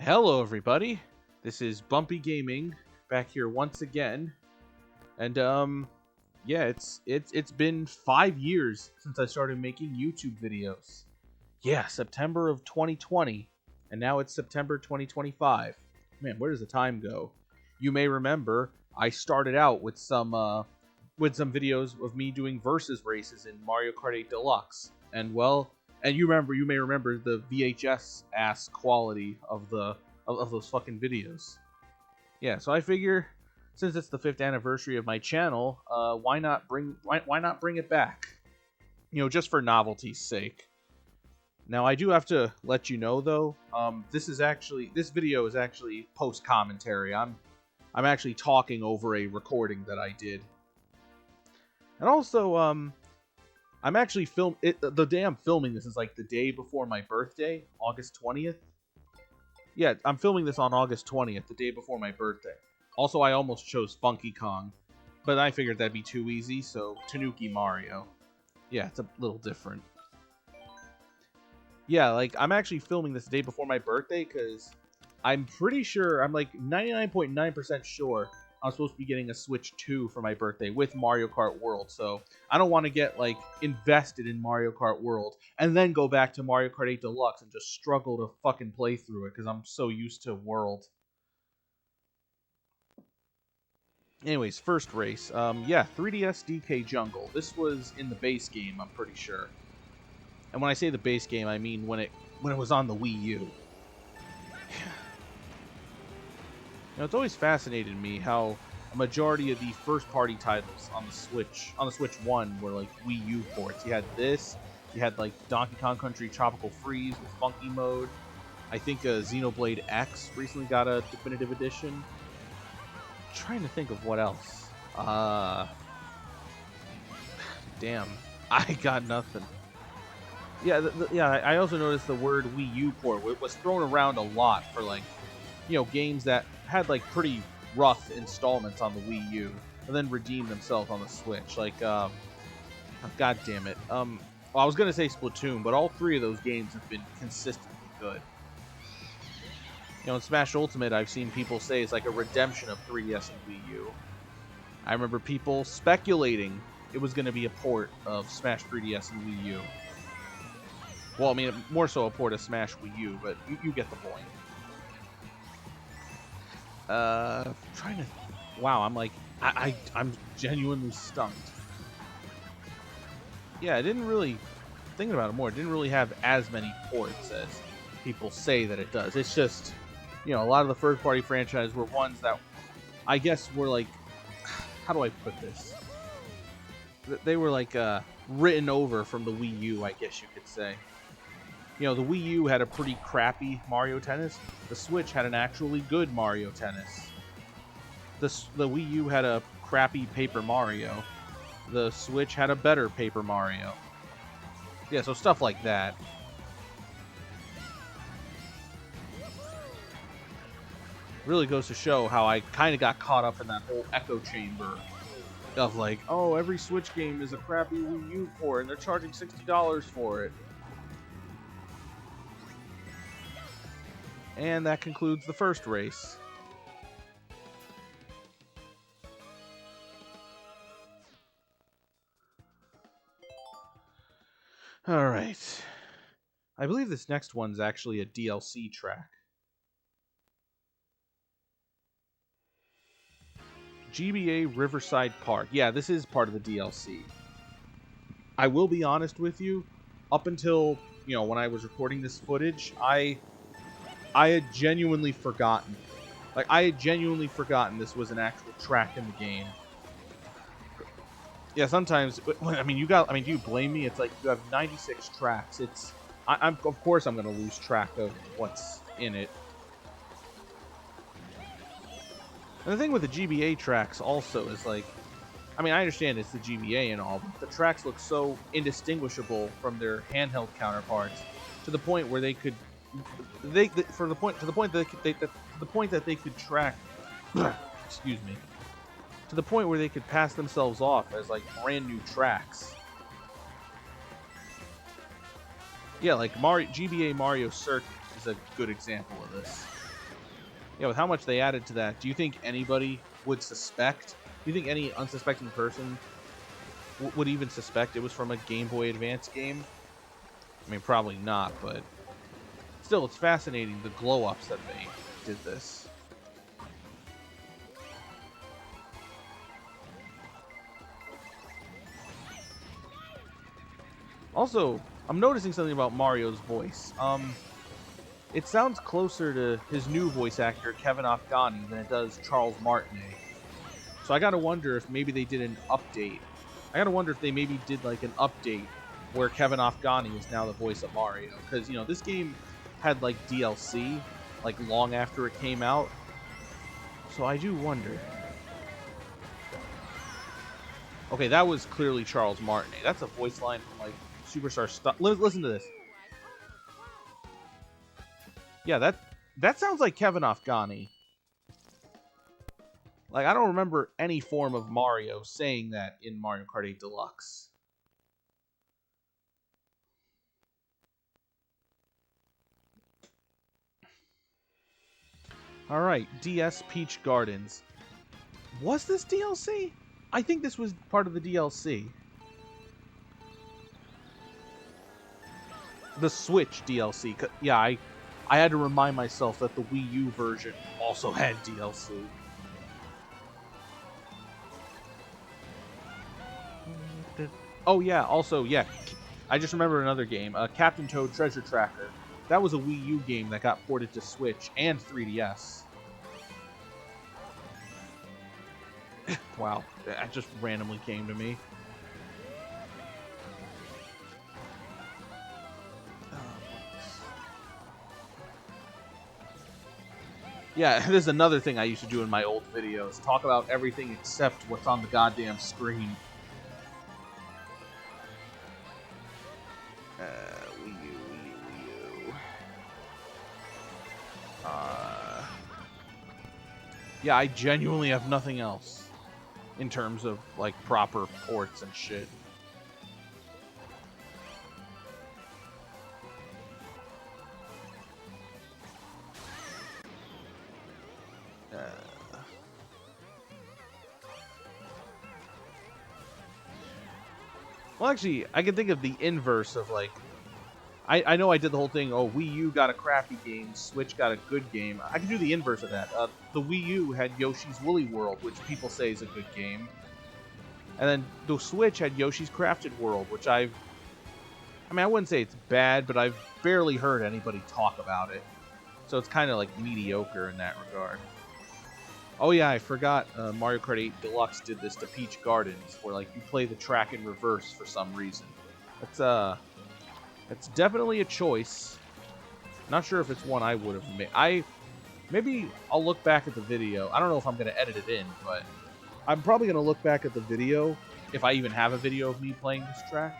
Hello everybody, this is Bumpy Gaming, back here once again, and yeah, it's been 5 years since I started making YouTube videos. Yeah, September of 2020, and now it's September 2025. Man, where does the time go? You may remember I started out with some videos of me doing versus races in Mario Kart 8 Deluxe, and well, and you may remember the VHS ass quality of those fucking videos. Yeah, so I figure since it's the 5th anniversary of my channel, why not bring it back? You know, just for novelty's sake. Now I do have to let you know though, this video is actually post commentary. I'm actually talking over a recording that I did. And also, I'm actually the day I'm filming this is like the day before my birthday, August 20th. Yeah, I'm filming this on August 20th, the day before my birthday. Also, I almost chose Funky Kong, but I figured that'd be too easy, so Tanuki Mario. Yeah, it's a little different. Yeah, like, I'm actually filming this the day before my birthday, because I'm pretty sure, I'm like 99.9% sure I'm supposed to be getting a Switch 2 for my birthday with Mario Kart World, so I don't want to get, like, invested in Mario Kart World and then go back to Mario Kart 8 Deluxe and just struggle to fucking play through it because I'm so used to World. Anyways, first race. Yeah, 3DS DK Jungle. This was in the base game, I'm pretty sure. And when I say the base game, I mean when it was on the Wii U. Now, it's always fascinated me how a majority of the first-party titles on the Switch 1 were like Wii U ports. You had this, you had like Donkey Kong Country Tropical Freeze with Funky Mode. I think Xenoblade X recently got a definitive edition. I'm trying to think of what else. Damn, I got nothing. Yeah, I also noticed the word Wii U port was thrown around a lot for like, you know, games that had like pretty rough installments on the Wii U and then redeemed themselves on the Switch. Like, oh, god damn it. Well, I was gonna say Splatoon, but all 3 of those games have been consistently good. You know, in Smash Ultimate, I've seen people say it's like a redemption of 3DS and Wii U. I remember people speculating it was gonna be a port of Smash 3DS and Wii U. Well, I mean, more so a port of Smash Wii U, but you get the point. Trying to... Wow, I'm like... I'm genuinely stumped. Yeah, I didn't really... Thinking about it more, it didn't really have as many ports as people say that it does. It's just... You know, a lot of the first-party franchises were ones that... I guess were like... How do I put this? They were like, written over from the Wii U, I guess you could say. You know, the Wii U had a pretty crappy Mario Tennis. The Switch had an actually good Mario Tennis. The Wii U had a crappy Paper Mario. The Switch had a better Paper Mario. Yeah, so stuff like that. Really goes to show how I kind of got caught up in that whole echo chamber of like, oh, every Switch game is a crappy Wii U port and they're charging $60 for it. And that concludes the first race. Alright. I believe this next one's actually a DLC track. GBA Riverside Park. Yeah, this is part of the DLC. I will be honest with you, up until, you know, when I was recording this footage, I had genuinely forgotten. Like, I had genuinely forgotten this was an actual track in the game. Yeah, sometimes, I mean, do you blame me? It's like, you have 96 tracks. Of course I'm going to lose track of what's in it. And the thing with the GBA tracks also is like, I mean, I understand it's the GBA and all, but the tracks look so indistinguishable from their handheld counterparts to the point where they could to the point that they could track excuse me, to the point where they could pass themselves off as like brand new tracks. Yeah, like GBA Mario Circuit is a good example of this. Yeah, with how much they added to that, do you think anybody would suspect? Do you think any unsuspecting person would even suspect it was from a Game Boy Advance game? I mean, probably not, but still, it's fascinating the glow-ups that they did this. Also, I'm noticing something about Mario's voice. It sounds closer to his new voice actor, Kevin Afghani, than it does Charles Martinet. So I gotta wonder if maybe they did an update. I gotta wonder if they maybe did like an update where Kevin Afghani is now the voice of Mario. Because, you know, this game had like DLC, like long after it came out. So I do wonder. Okay, that was clearly Charles Martinet. That's a voice line from like Superstar Stuff. Listen to this. Yeah, that sounds like Kevin Afghani. Like, I don't remember any form of Mario saying that in Mario Kart 8 Deluxe. Alright, DS Peach Gardens. Was this DLC? I think this was part of the DLC. The Switch DLC. Yeah, I had to remind myself that the Wii U version also had DLC. Oh yeah, also, yeah, I just remember another game, Captain Toad Treasure Tracker. That was a Wii U game that got ported to Switch and 3DS. Wow, that just randomly came to me. Yeah, this is another thing I used to do in my old videos. Talk about everything except what's on the goddamn screen. Wii U. Yeah, I genuinely have nothing else in terms of, like, proper ports and shit. Well, actually, I can think of the inverse of, like... I know I did the whole thing, oh, Wii U got a crappy game, Switch got a good game. I can do the inverse of that. The Wii U had Yoshi's Woolly World, which people say is a good game. And then the Switch had Yoshi's Crafted World, which I mean, I wouldn't say it's bad, but I've barely heard anybody talk about it. So it's kind of like mediocre in that regard. Oh yeah, I forgot Mario Kart 8 Deluxe did this to Peach Gardens, where like you play the track in reverse for some reason. It's definitely a choice. Not sure if it's one I would have made. Maybe I'll look back at the video. I don't know if I'm going to edit it in, but I'm probably going to look back at the video, if I even have a video of me playing this track.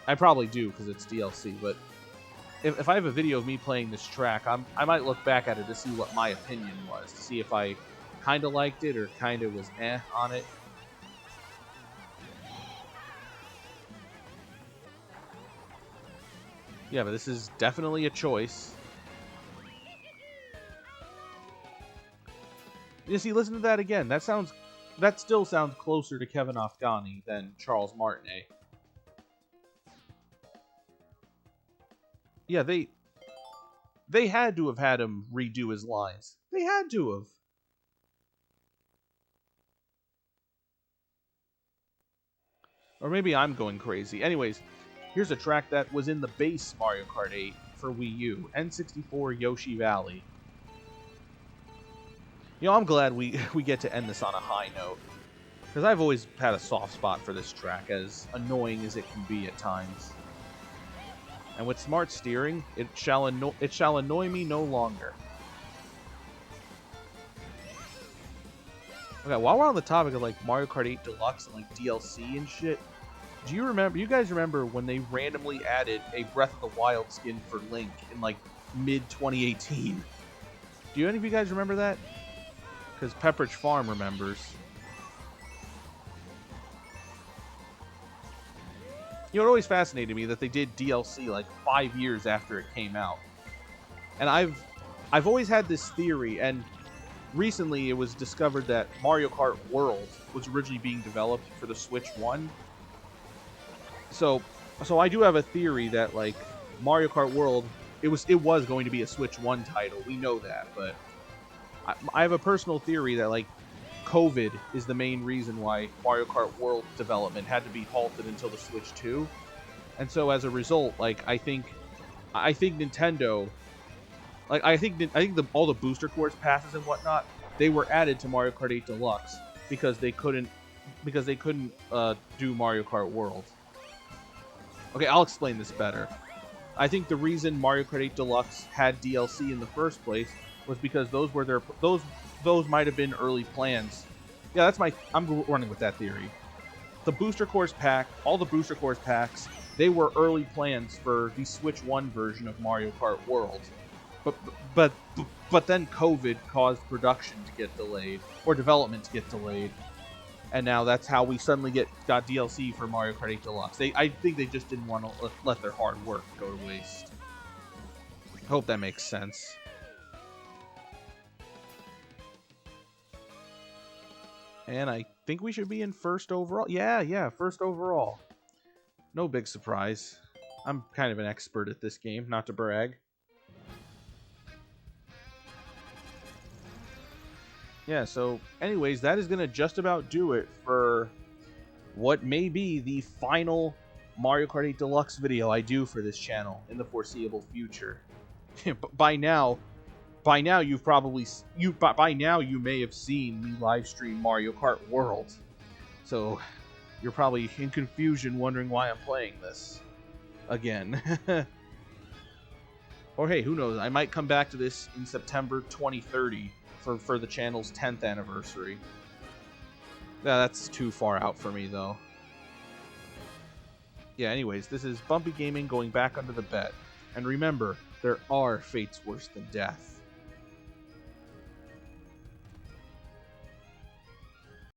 I probably do, because it's DLC, but if I have a video of me playing this track, I might look back at it to see what my opinion was, to see if I kind of liked it or kind of was on it. Yeah, but this is definitely a choice. You see, listen to that again. That still sounds closer to Kevin Afghani than Charles Martinet. Yeah, they had to have had him redo his lines. They had to have. Or maybe I'm going crazy. Anyways, here's a track that was in the base Mario Kart 8 for Wii U, N64 Yoshi Valley. You know, I'm glad we get to end this on a high note, because I've always had a soft spot for this track, as annoying as it can be at times. And with smart steering, it shall annoy me no longer. Okay, while we're on the topic of like Mario Kart 8 Deluxe and like DLC and shit, do you guys remember when they randomly added a Breath of the Wild skin for Link in like mid 2018? Do any of you guys remember that? Because Pepperidge Farm remembers. You know, it always fascinated me that they did DLC like 5 years after it came out. And I've always had this theory, and recently it was discovered that Mario Kart World was originally being developed for the Switch 1. So I do have a theory that, like, Mario Kart World, it was going to be a Switch 1 title. We know that, but I have a personal theory that, like, COVID is the main reason why Mario Kart World development had to be halted until the Switch 2. And so as a result, like, I think Nintendo, like, I think all the booster course passes and whatnot, they were added to Mario Kart 8 Deluxe because they couldn't do Mario Kart World. Okay, I'll explain this better. I think the reason Mario Kart 8 Deluxe had DLC in the first place was because those might have been early plans. Yeah, I'm running with that theory. The booster course pack, all the booster course packs, they were early plans for the Switch 1 version of Mario Kart World. But then COVID caused production to get delayed, or development to get delayed. And now that's how we suddenly got DLC for Mario Kart 8 Deluxe. I think they just didn't want to let their hard work go to waste. I hope that makes sense. And I think we should be in first overall. Yeah, first overall. No big surprise. I'm kind of an expert at this game, not to brag. Yeah, so anyways, that is going to just about do it for what may be the final Mario Kart 8 Deluxe video I do for this channel in the foreseeable future. By now you may have seen me live stream Mario Kart World. So you're probably in confusion wondering why I'm playing this again. Or hey, who knows, I might come back to this in September 2030 for the channel's 10th anniversary. That's too far out for me, though. Yeah, anyways, this is Bumpy Gaming going back under the bed. And remember, there are fates worse than death.